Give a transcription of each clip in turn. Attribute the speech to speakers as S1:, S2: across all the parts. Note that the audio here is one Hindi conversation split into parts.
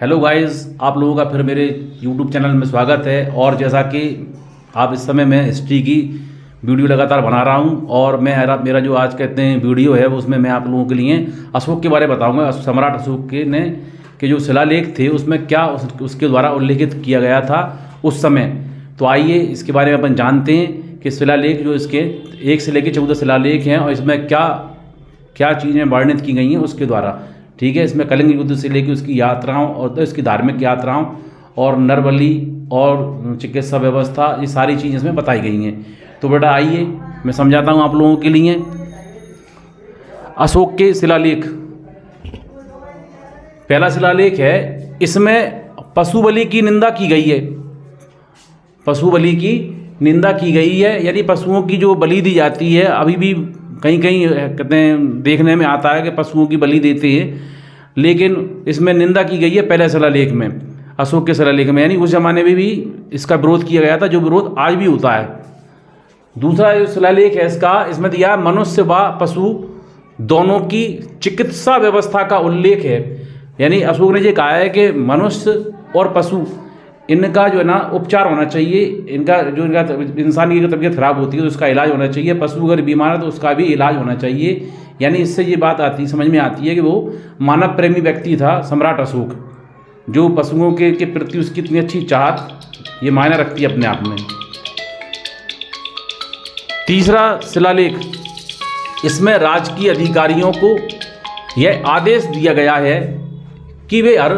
S1: हेलो गाइस, आप लोगों का फिर मेरे यूट्यूब चैनल में स्वागत है। और जैसा कि आप इस समय मैं हिस्ट्री की वीडियो लगातार बना रहा हूं और मेरा जो आज कहते हैं वीडियो है उसमें मैं आप लोगों के लिए अशोक के बारे में बताऊंगा। सम्राट अशोक के जो शिलालेख थे उसमें क्या उसके द्वारा उल्लेखित किया गया था उस समय। तो आइए इसके बारे में अपन जानते हैं कि शिलालेख जो इसके 1 से लेकर 14 शिलालेख हैं और इसमें क्या क्या चीज़ें वर्णित की गई हैं उसके द्वारा। ठीक है, इसमें कलिंग युद्ध से लेकर उसकी यात्राओं और तो इसकी धार्मिक यात्राओं और नरबली और चिकित्सा व्यवस्था, ये सारी चीज़ें इसमें बताई गई हैं। तो बेटा आइए मैं समझाता हूँ आप लोगों के लिए अशोक के शिलालेख। पहला शिलालेख है, इसमें पशु बलि की निंदा की गई है। पशु बलि की निंदा की गई है, यानी पशुओं की जो बलि दी जाती है अभी भी कहीं कहीं कहते हैं देखने में आता है कि पशुओं की बलि देते हैं, लेकिन इसमें निंदा की गई है पहले शिलालेख में, अशोक के शिलालेख में। यानी उस जमाने में भी इसका विरोध किया गया था, जो विरोध आज भी होता है। दूसरा जो शिलालेख है इसमें दिया मनुष्य व पशु दोनों की चिकित्सा व्यवस्था का उल्लेख है। यानी अशोक ने ये कहा है कि मनुष्य और पशु इनका जो है ना उपचार होना चाहिए, इनका इंसान की तबीयत खराब होती है तो उसका इलाज होना चाहिए, पशु अगर बीमार है तो उसका भी इलाज होना चाहिए। यानी इससे ये बात समझ में आती है कि वो मानव प्रेमी व्यक्ति था सम्राट अशोक, जो पशुओं के प्रति उसकी इतनी अच्छी चाहत ये मायने रखती है अपने आप में। तीसरा शिलालेख, इसमें राजकीय अधिकारियों को यह आदेश दिया गया है कि वे हर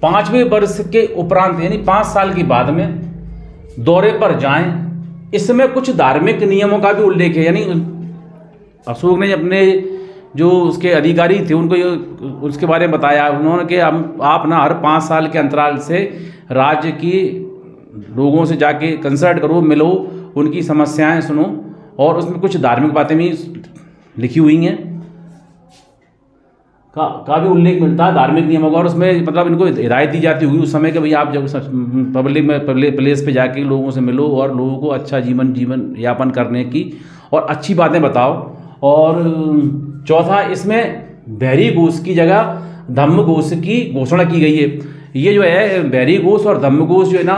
S1: 5वें वर्ष के उपरांत यानी 5 साल के बाद में दौरे पर जाएं। इसमें कुछ धार्मिक नियमों का भी उल्लेख है। यानी अशोक ने अपने जो उसके अधिकारी थे उनको उसके बारे में बताया उन्होंने कि आप ना हर 5 साल के अंतराल से राज्य की लोगों से जाके कंसल्ट करो, मिलो, उनकी समस्याएं सुनो। और उसमें कुछ धार्मिक बातें भी लिखी हुई हैं का भी उल्लेख मिलता है धार्मिक नियमों का। और उसमें मतलब इनको हिदायत दी जाती होगी उस समय कि भाई आप जब पब्लिक प्लेस पे जाके लोगों से मिलो और लोगों को अच्छा जीवन यापन करने की और अच्छी बातें बताओ। और चौथा, इसमें बहरी घोष की जगह धम्म घोष की घोषणा की गई है। ये जो है बहरी घोष और धम्म घोष जो है ना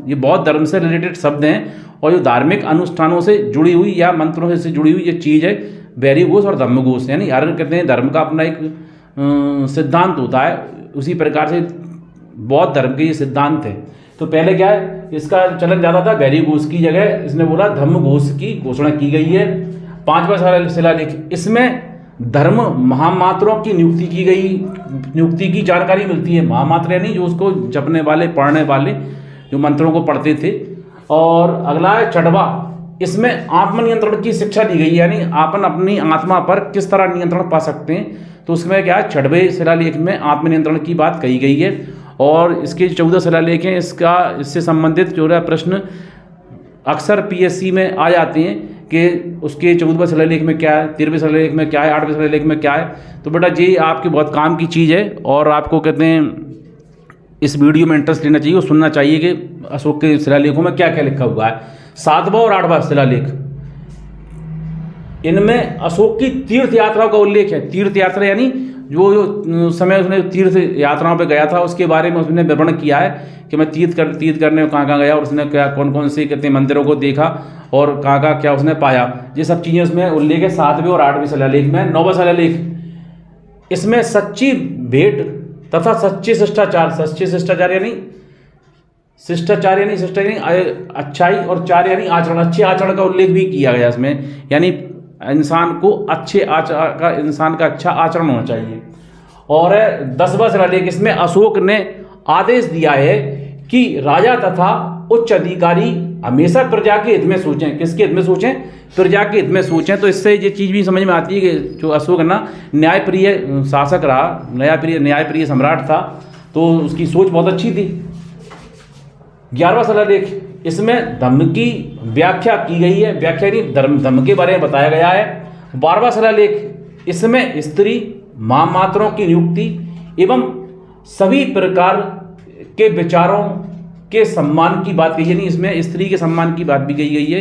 S1: ये बौद्ध धर्म से रिलेटेड शब्द हैं और जो धार्मिक अनुष्ठानों से जुड़ी हुई या मंत्रों से जुड़ी हुई ये चीज़ है बहरी घोष और धम्म घोष। यानी हर कहते हैं धर्म का अपना एक सिद्धांत होता है, उसी प्रकार से बौद्ध धर्म के ये सिद्धांत है। तो पहले क्या है, इसका चलन ज़्यादा था, बहरी घोष की जगह इसने बोला धम्म घोष की घोषणा की गई है। 5वां शिलालेख, इसमें धर्म महामात्रों की नियुक्ति की जानकारी मिलती है। महामात्र यानी जो उसको जपने वाले पढ़ने वाले जो मंत्रों को पढ़ते थे। और अगला है चढ़वा, इसमें आत्मनियंत्रण की शिक्षा दी गई है। यानी आपन अपनी आत्मा पर किस तरह नियंत्रण पा सकते हैं, तो उसमें क्या है 6वें शिलालेख में आत्मनियंत्रण की बात कही गई है। और इसके 14 शिलालेख हैं, इससे संबंधित जो है प्रश्न अक्सर पीएससी में आ जाते हैं कि उसके 14वें शिलालेख में क्या है, 13वें शिलालेख में क्या है, 8वें शिलालेख में क्या है। तो बेटा ये आपके बहुत काम की चीज़ है और आपको कहते हैं इस वीडियो में इंटरेस्ट लेना चाहिए और सुनना चाहिए कि अशोक के शिलालेखों में क्या क्या लिखा हुआ है। 7वां और 8वां शिलालेख, इनमें अशोक की तीर्थ यात्राओं का उल्लेख है। तीर्थ यात्रा यानी जो समय उसने तीर्थ यात्राओं पे गया था उसके बारे में उसने विवरण किया है कि मैं तीर्थ करने कहाँ कहाँ गया और उसने क्या कौन कौन से कहते हैं मंदिरों को देखा और कहाँ कहाँ क्या उसने पाया, ये सब चीज़ें उसमें उल्लेख है 7वें और 8वें शिलालेख में। 9वां शिलालेख, इसमें सच्ची भेंट तथा सच्चे शिष्टाचार यानी अच्छाई और चार यानी आचरण, अच्छे आचरण का उल्लेख भी किया गया इसमें। यानी इंसान का अच्छा आचरण होना चाहिए। और 10वां शिलालेख, इसमें अशोक ने आदेश दिया है कि राजा तथा उच्च अधिकारी हमेशा प्रजा के हित में सोचें। किसके हित में सोचें? प्रजा के हित में सोचें। तो इससे ये चीज़ भी समझ में आती है कि जो अशोक है ना न्यायप्रिय शासक रहा, न्यायप्रिय सम्राट था, तो उसकी सोच बहुत अच्छी थी। 11वां शिलालेख, इसमें धम्म की व्याख्या की गई है। व्याख्या नहीं, धम्म के बारे में बताया गया है। 12वां शिलालेख, इसमें स्त्री महामात्रों की नियुक्ति एवं सभी प्रकार के विचारों के सम्मान की बात कही, यानी इसमें स्त्री के सम्मान की बात भी कही गई है।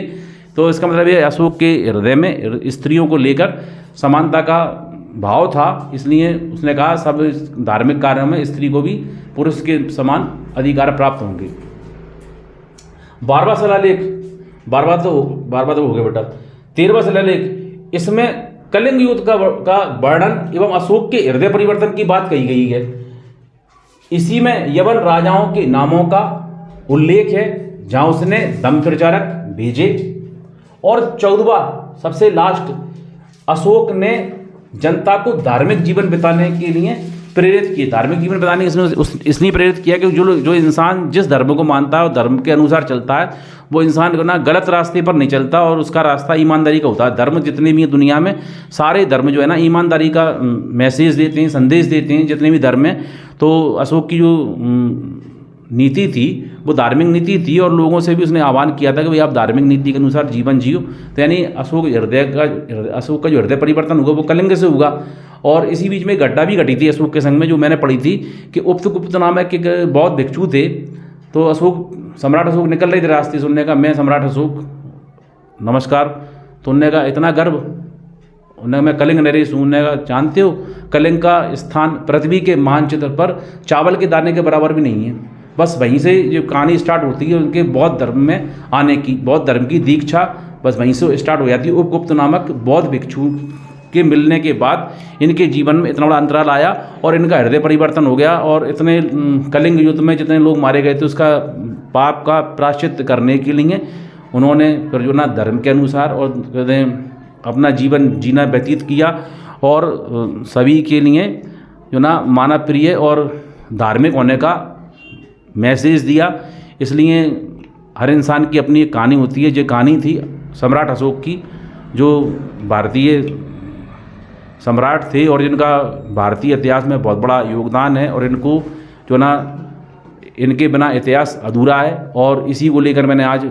S1: तो इसका मतलब ये अशोक के हृदय में स्त्रियों को लेकर समानता का भाव था, इसलिए उसने कहा सब धार्मिक कार्यों में स्त्री को भी पुरुष के समान अधिकार प्राप्त होंगे। 12वां शिलालेख, 12वां तो हो गया बेटा। 13वां शिलालेख, इसमें कलिंग युद्ध का वर्णन एवं अशोक के हृदय परिवर्तन की बात कही गई है। इसी में यवन राजाओं के नामों का उल्लेख है जहां उसने धम्म प्रचारक भेजे। और 14वां सबसे लास्ट, अशोक ने जनता को धार्मिक जीवन बिताने के लिए प्रेरित किए। धार्मिक जीवन बिताने इसलिए प्रेरित किया कि जो इंसान जिस धर्म को मानता है और धर्म के अनुसार चलता है, वो इंसान ना गलत रास्ते पर नहीं चलता और उसका रास्ता ईमानदारी का होता है। धर्म जितने भी हैं दुनिया में, सारे धर्म जो है ना ईमानदारी का मैसेज देते हैं, संदेश देते हैं, जितने भी धर्म हैं। तो अशोक की जो नीति थी वो धार्मिक नीति थी और लोगों से भी उसने आह्वान किया था कि भाई आप धार्मिक नीति के अनुसार जीवन जियो। तो यानी अशोक का जो हृदय परिवर्तन होगा वो कलिंग से होगा। और इसी बीच में घटना भी घटी थी अशोक के संग में, जो मैंने पढ़ी थी कि उपतगुप्त नामक एक बौद्ध भिक्षु थे। तो सम्राट अशोक निकल रहे थे रास्ते से, उन्होंने कहा मैं सम्राट अशोक नमस्कार। तो उन्होंने कहा इतना गर्व, उन्होंने मैं कलिंग नरेश हूँ। उन्होंने कहा जानते हो कलिंग का स्थान पृथ्वी के मानचित्र पर चावल के दाने के बराबर भी नहीं है। बस वहीं से जो कहानी स्टार्ट होती है उनके बौद्ध धर्म में आने की, बौद्ध धर्म की दीक्षा बस वहीं से स्टार्ट हो जाती है। उपगुप्त नामक बौद्ध भिक्षु के मिलने के बाद इनके जीवन में इतना बड़ा अंतराल आया और इनका हृदय परिवर्तन हो गया। और इतने कलिंग युद्ध में जितने लोग मारे गए थे उसका पाप का प्रायश्चित करने के लिए उन्होंने फिर जो ना धर्म के अनुसार और कहते हैं अपना जीवन जीना व्यतीत किया और सभी के लिए जो ना मानव प्रिय और धार्मिक होने का मैसेज दिया। इसलिए हर इंसान की अपनी एक कहानी होती है। जो कहानी थी सम्राट अशोक की, जो भारतीय सम्राट थे और जिनका भारतीय इतिहास में बहुत बड़ा योगदान है और इनको जो ना इनके बिना इतिहास अधूरा है। और इसी को लेकर मैंने आज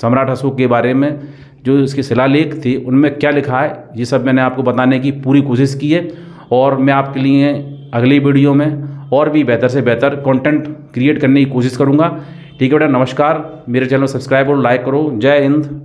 S1: सम्राट अशोक के बारे में जो इसके शिलालेख थे उनमें क्या लिखा है ये सब मैंने आपको बताने की पूरी कोशिश की है। और मैं आपके लिए अगली वीडियो में और भी बेहतर से बेहतर कंटेंट क्रिएट करने की कोशिश करूँगा। ठीक है बेटा, नमस्कार। मेरे चैनल को सब्सक्राइब और लाइक करो। जय हिंद।